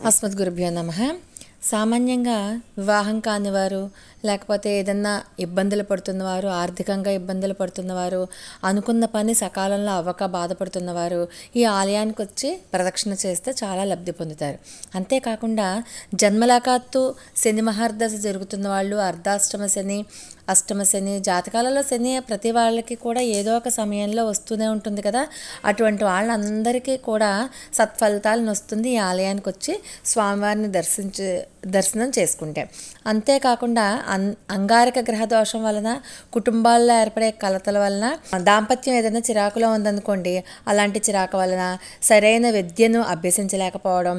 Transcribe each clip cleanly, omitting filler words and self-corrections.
అస్మద్గురుభ్యో నమః. సామాన్యంగా వివాహం కానివారు, లేకపోతే ఏదన్నా ఇబ్బందులు పడుతున్నవారు, ఆర్థికంగా ఇబ్బందులు పడుతున్నవారు, అనుకున్న పని సకాలంలో అవ్వక బాధపడుతున్నవారు ఈ ఆలయానికి వచ్చి ప్రదక్షిణ చేస్తే చాలా లబ్ధి పొందుతారు. అంతేకాకుండా జన్మలాకాత్తు శని మహర్దశ జరుగుతున్న వాళ్ళు, అర్ధాష్టమ శని, అష్టమ శని, జాతకాలలో శని ప్రతి వాళ్ళకి కూడా ఏదో ఒక సమయంలో వస్తూనే ఉంటుంది కదా. అటువంటి వాళ్ళందరికీ కూడా సత్ఫలితాలను వస్తుంది ఈ ఆలయానికి వచ్చి స్వామివారిని దర్శనం చేసుకుంటే. అంతేకాకుండా అంగారక గ్రహ దోషం వలన, కుటుంబాల్లో ఏర్పడే కలతల వలన, దాంపత్యం ఏదైనా చిరాకులో ఉందనుకోండి, అలాంటి చిరాకు వలన సరైన విద్యను అభ్యసించలేకపోవడం,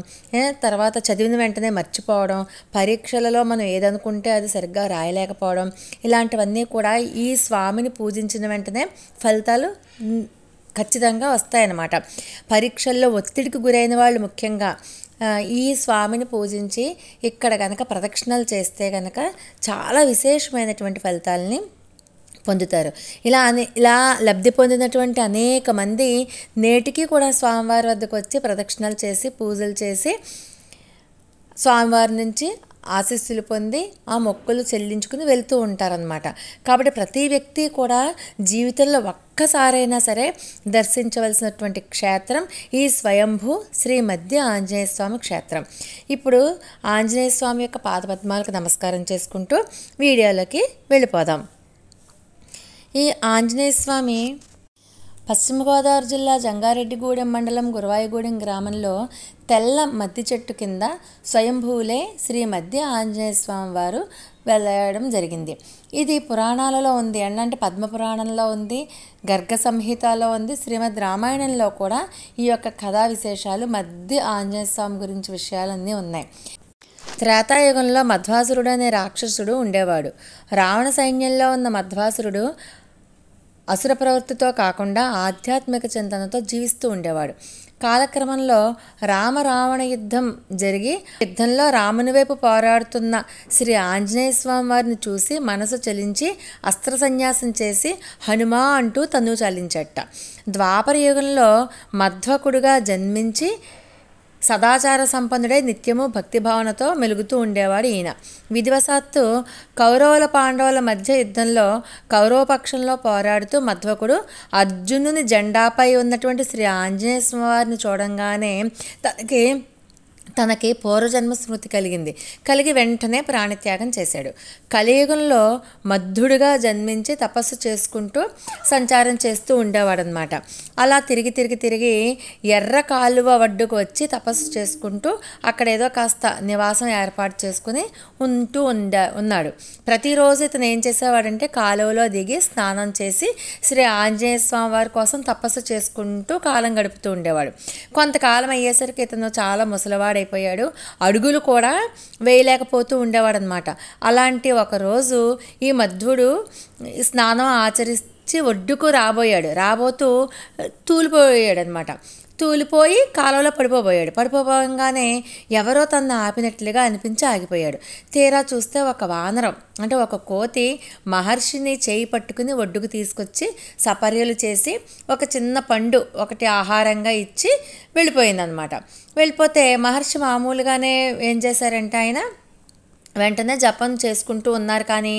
తర్వాత చదివిన వెంటనే మర్చిపోవడం, పరీక్షలలో మనం ఏదనుకుంటే అది సరిగ్గా రాయలేకపోవడం, ఇలాంటివన్నీ కూడా ఈ స్వామిని పూజించిన వెంటనే ఫలితాలు ఖచ్చితంగా వస్తాయన్నమాట. పరీక్షల్లో ఒత్తిడికి గురైన వాళ్ళు ముఖ్యంగా ఈ స్వామిని పూజించి ఇక్కడ కనుక ప్రదక్షిణలు చేస్తే కనుక చాలా విశేషమైనటువంటి ఫలితాలని పొందుతారు. ఇలా లబ్ధి పొందినటువంటి అనేక మంది నేటికి కూడా స్వామివారి వద్దకు వచ్చి ప్రదక్షిణలు చేసి పూజలు చేసి స్వామివారి నుంచి ఆశీస్సులు పొంది ఆ మొక్కులు చెల్లించుకుని వెళ్తూ ఉంటారనమాట. కాబట్టి ప్రతి వ్యక్తి కూడా జీవితంలో ఒక్కసారైనా సరే దర్శించవలసినటువంటి క్షేత్రం ఈ స్వయంభూ శ్రీ మధ్య ఆంజనేయ స్వామి క్షేత్రం. ఇప్పుడు ఆంజనేయ స్వామి యొక్క పాదపద్మాలకు నమస్కారం చేసుకుంటూ వీడియోలోకి వెళ్ళిపోదాం. ఈ ఆంజనేయ స్వామి పశ్చిమ గోదావరి జిల్లా జంగారెడ్డిగూడెం మండలం గురవాయిగూడెం గ్రామంలో తెల్ల మద్ది చెట్టు కింద స్వయంభూలే శ్రీ మధ్య ఆంజనేయ స్వామి వారు వెళ్ళడం జరిగింది. ఇది పురాణాలలో ఉంది, అంటే పద్మపురాణంలో ఉంది, గర్గ సంహితలో ఉంది, శ్రీమద్ రామాయణంలో కూడా ఈ యొక్క కథా విశేషాలు మధ్య ఆంజనేయ స్వామి గురించి విషయాలన్నీ ఉన్నాయి. త్రేతాయుగంలో మధ్వాసురుడు అనే రాక్షసుడు ఉండేవాడు. రావణ సైన్యంలో ఉన్న మధ్వాసురుడు అసుర ప్రవృత్తితో కాకుండా ఆధ్యాత్మిక చింతనతో జీవిస్తూ ఉండేవాడు. కాలక్రమంలో రావణ యుద్ధం జరిగి యుద్ధంలో రాముని వైపు పోరాడుతున్న శ్రీ ఆంజనేయ స్వామి వారిని చూసి మనసు చలించి అస్త్ర సన్యాసం చేసి హనుమా అంటూ తను చలించట. ద్వాపర యుగంలో మధ్వకుడుగా జన్మించి సదాచార సంపన్నుడై నిత్యము భక్తిభావనతో మెలుగుతూ ఉండేవాడు ఈయన. విధివశాత్తు కౌరవుల పాండవుల మధ్య యుద్ధంలో కౌరవపక్షంలో పోరాడుతూ మధ్వకుడు అర్జునుని జెండాపై ఉన్నటువంటి శ్రీ ఆంజనేయ స్వామి వారిని చూడంగానే తనకి పూర్వజన్మ స్మృతి కలిగి వెంటనే ప్రాణత్యాగం చేశాడు. కలియుగంలో మద్ధుడుగా జన్మించి తపస్సు చేసుకుంటూ సంచారం చేస్తూ ఉండేవాడనమాట. అలా తిరిగి ఎర్ర కాలువ ఒడ్డుకు వచ్చి తపస్సు చేసుకుంటూ అక్కడ ఏదో కాస్త నివాసం ఏర్పాటు చేసుకుని ఉన్నాడు. ప్రతిరోజు ఇతను ఏం చేసేవాడంటే కాలువలో దిగి స్నానం చేసి శ్రీ ఆంజనేయ స్వామి వారి కోసం తపస్సు చేసుకుంటూ కాలం గడుపుతూ ఉండేవాడు. కొంతకాలం అయ్యేసరికి ఇతను చాలా ముసలివాడైపోయాడు. అడుగులు కూడా వేయలేకపోతూ ఉండేవాడనమాట. అలాంటి ఒకరోజు ఈ మధ్వుడు స్నానం ఆచరించి ఒడ్డుకు రాబోతూ తూలిపోయాడనమాట. తూలిపోయి కాలువలో పడిపోగానే ఎవరో తనను ఆపినట్లుగా అనిపించి ఆగిపోయాడు. తీరా చూస్తే ఒక వానరం, అంటే ఒక కోతి మహర్షిని చేయి పట్టుకుని ఒడ్డుకు తీసుకొచ్చి సపర్యలు చేసి ఒక చిన్న పండు ఒకటి ఆహారంగా ఇచ్చి వెళ్ళిపోయిందనమాట. వెళ్ళిపోతే మహర్షి మామూలుగానే ఏం చేశారంటే ఆయన వెంటనే జపం చేసుకుంటూ ఉన్నారు, కానీ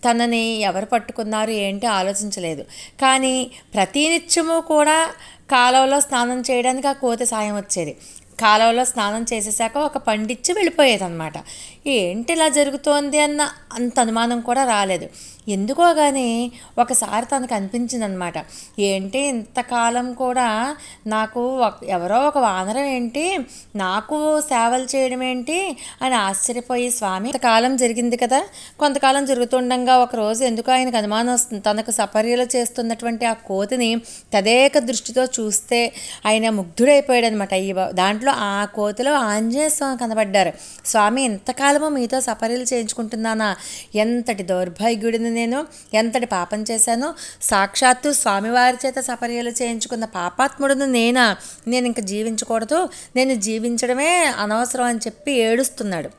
తనని ఎవరు పట్టుకున్నారు ఏంటి ఆలోచించలేదు. కానీ ప్రతినిత్యము కూడా కాలువలో స్నానం చేయడానికి ఆ కోతి సాయం వచ్చేది. కాలువలో స్నానం చేసేసాక ఒక పండిచ్చి వెళ్ళిపోయేదన్నమాట. ఏంటి ఇలా జరుగుతోంది అన్న అంత అనుమానం కూడా రాలేదు. ఎందుకో కానీ ఒకసారి తనకు అనిపించిందనమాట, ఏంటి ఇంతకాలం కూడా నాకు ఎవరో ఒక వానరం ఏంటి నాకు సేవలు చేయడం ఏంటి అని ఆశ్చర్యపోయి, స్వామి కొంతకాలం జరిగింది కదా, కొంతకాలం జరుగుతుండగా ఒకరోజు ఎందుకు ఆయనకు అనుమానం వస్తుంది. తనకు సపర్యలు చేస్తున్నటువంటి ఆ కోతిని తదేక దృష్టితో చూస్తే ఆయన ముగ్ధుడైపోయాడు అనమాట. దాంట్లో ఆ కోతిలో ఆంజనేయ స్వామి కనబడ్డారు. స్వామి ఇంతకాలము మీతో సపర్యలు చేయించుకుంటున్నానా, ఎంతటి దౌర్భాగ్యుడిని నేను, ఎంతటి పాపం చేశాను, సాక్షాత్తు స్వామివారి చేత సపర్యలు చేయించుకున్న పాపాత్ముడును నేను ఇంక జీవించకూడదు, నేను జీవించడమే అనవసరం అని చెప్పి ఏడుస్తున్నాడు.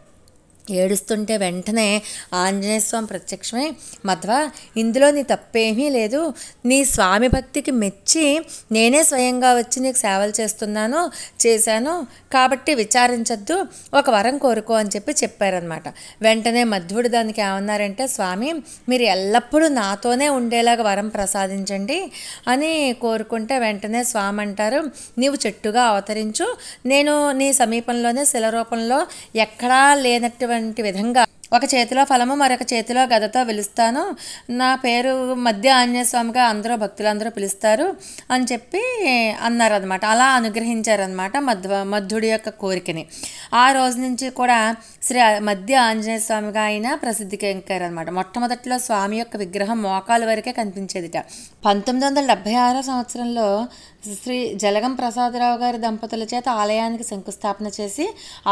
ఏడుస్తుంటే వెంటనే ఆంజనేయ స్వామి ప్రత్యక్షమై, మధ్వ ఇందులో నీ తప్పేమీ లేదు, నీ స్వామి భక్తికి మెచ్చి నేనే స్వయంగా వచ్చి నీకు సేవలు చేశాను కాబట్టి విచారించద్దు, ఒక వరం కోరుకో అని చెప్పారనమాట. వెంటనే మధ్వుడు దానికి ఏమన్నారంటే, స్వామి మీరు ఎల్లప్పుడూ నాతోనే ఉండేలాగా వరం ప్రసాదించండి అని కోరుకుంటే, వెంటనే స్వామి అంటారు, నీవు చెట్టుగా అవతరించు, నేను నీ సమీపంలోనే శిల రూపంలో ఎక్కడా లేనటువంటి విధంగా ఒక చేతిలో ఫలము మరొక చేతిలో గదతో పిలుస్తాను, నా పేరు మధ్య ఆంజనేయ స్వామిగా భక్తులందరూ పిలుస్తారు అని చెప్పి అన్నారనమాట. అలా అనుగ్రహించారనమాట మధ్వుడి యొక్క కోరికని. ఆ రోజు నుంచి కూడా శ్రీ మధ్య ఆంజనేయ స్వామిగా ఆయన ప్రసిద్ధికి ఎక్కారనమాట. మొట్టమొదట్లో స్వామి యొక్క విగ్రహం మోకాలు వరకే కనిపించేదిట. 1976 సంవత్సరంలో శ్రీ జలగం ప్రసాదరావు గారి దంపతుల చేత ఆలయానికి శంకుస్థాపన చేసి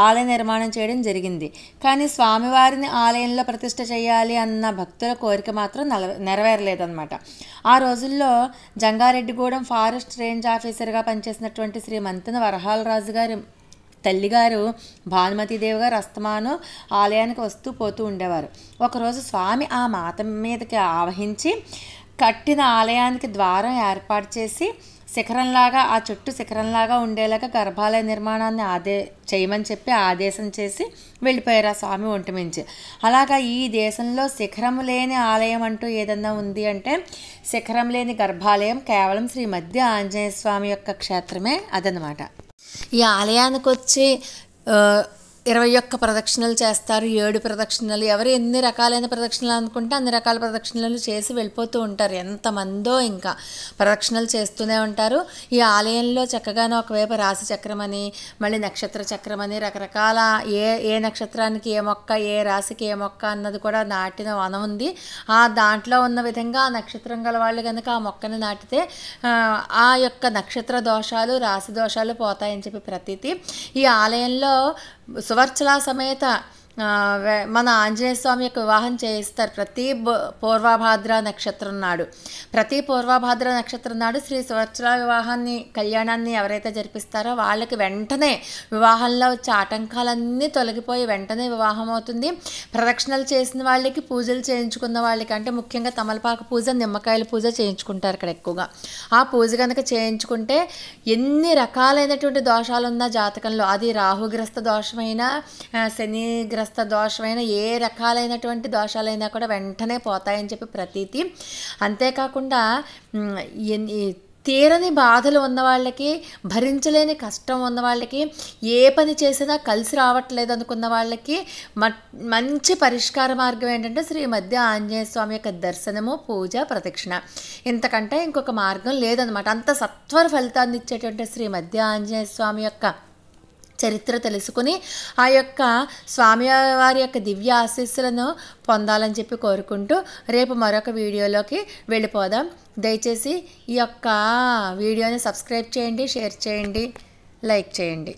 ఆలయ నిర్మాణం చేయడం జరిగింది. కానీ స్వామివారిని ఆలయంలో ప్రతిష్ఠ చేయాలి అన్న భక్తుల కోరిక మాత్రం నెరవేరలేదన్నమాట. ఆ రోజుల్లో జంగారెడ్డిగూడెం ఫారెస్ట్ రేంజ్ ఆఫీసర్గా పనిచేసినటువంటి శ్రీ మంతెన వరహాలరాజు గారి తల్లిగారు భానుమతీదేవి గారు అస్తమానం ఆలయానికి వస్తూ పోతూ ఉండేవారు. ఒకరోజు స్వామి ఆ మాత మీదకి ఆవహించి కట్టిన ఆలయానికి ద్వారం ఏర్పాటు చేసి శిఖరంలాగా, ఆ చుట్టూ శిఖరంలాగా ఉండేలాగా గర్భాలయ నిర్మాణాన్ని చేయమని చెప్పి ఆదేశం చేసి వెళ్ళిపోయారు ఆ స్వామి ఒంటి మించి. అలాగా ఈ దేశంలో శిఖరం లేని ఆలయం అంటూ ఏదన్నా ఉంది అంటే శిఖరం లేని గర్భాలయం కేవలం శ్రీ మధ్య ఆంజనేయ స్వామి యొక్క క్షేత్రమే అదనమాట. ఈ ఆలయానికి వచ్చి 21 ప్రదక్షిణలు చేస్తారు, 7 ప్రదక్షిణలు, ఎవరు ఎన్ని రకాలైన ప్రదక్షిణలు అనుకుంటే అన్ని రకాల ప్రదక్షిణలు చేసి వెళ్ళిపోతూ ఉంటారు. ఎంతమందో ఇంకా ప్రదక్షిణలు చేస్తూనే ఉంటారు. ఈ ఆలయంలో చక్కగానే ఒకవైపు రాశి చక్రం అని, మళ్ళీ నక్షత్ర చక్రం అని, రకరకాల ఏ నక్షత్రానికి ఏ మొక్క, ఏ రాశికి ఏ మొక్క అన్నది కూడా నాటిన వనం ఉంది. ఆ దాంట్లో ఉన్న విధంగా ఆ నక్షత్రం గల వాళ్ళు కనుక ఆ మొక్కని నాటితే ఆ యొక్క నక్షత్ర దోషాలు, రాశి దోషాలు పోతాయని చెప్పి ప్రతీతి. ఈ ఆలయంలో సువర్చల సమేత మన ఆంజనేయ స్వామి యొక్క వివాహం చేయిస్తారు ప్రతి పూర్వభాద్ర నక్షత్రం నాడు. ప్రతి పూర్వభాద్ర నక్షత్రం నాడు శ్రీ సువర్చల కళ్యాణాన్ని ఎవరైతే జరిపిస్తారో వాళ్ళకి వెంటనే వివాహంలో వచ్చే ఆటంకాలన్నీ తొలగిపోయి వెంటనే వివాహం అవుతుంది. ప్రదక్షిణలు చేసిన వాళ్ళకి, పూజలు చేయించుకున్న వాళ్ళకి, అంటే ముఖ్యంగా తమలపాకు పూజ, నిమ్మకాయల పూజ చేయించుకుంటారు ఇక్కడ ఎక్కువగా. ఆ పూజ కనుక చేయించుకుంటే ఎన్ని రకాలైనటువంటి దోషాలున్న జాతకంలో, అది రాహుగ్రస్త దోషమైన, శనిగ్రస్త దోషమైన, ఏ రకాలైనటువంటి దోషాలైనా కూడా వెంటనే పోతాయని చెప్పి ప్రతీతి. అంతేకాకుండా తీరని బాధలు ఉన్న వాళ్ళకి, భరించలేని కష్టం ఉన్న వాళ్ళకి, ఏ పని చేసినా కలిసి రావట్లేదు అనుకున్న వాళ్ళకి మంచి పరిష్కార మార్గం ఏంటంటే శ్రీ మధ్య ఆంజనేయ స్వామి యొక్క దర్శనము, పూజ, ప్రదక్షిణ. ఇంతకంటే ఇంకొక మార్గం లేదనమాట. అంత సత్వర ఫలితాన్ని ఇచ్చేటువంటి శ్రీ మధ్య ఆంజనేయ స్వామి యొక్క చరిత్ర తెలుసుకుని ఆ యొక్క స్వామివారి యొక్క దివ్య ఆశీస్సులను పొందాలని చెప్పి కోరుకుంటూ రేపు మరొక వీడియోలోకి వెళ్ళిపోదాం. దయచేసి ఈ యొక్క వీడియోని సబ్స్క్రైబ్ చేయండి, షేర్ చేయండి, లైక్ చేయండి.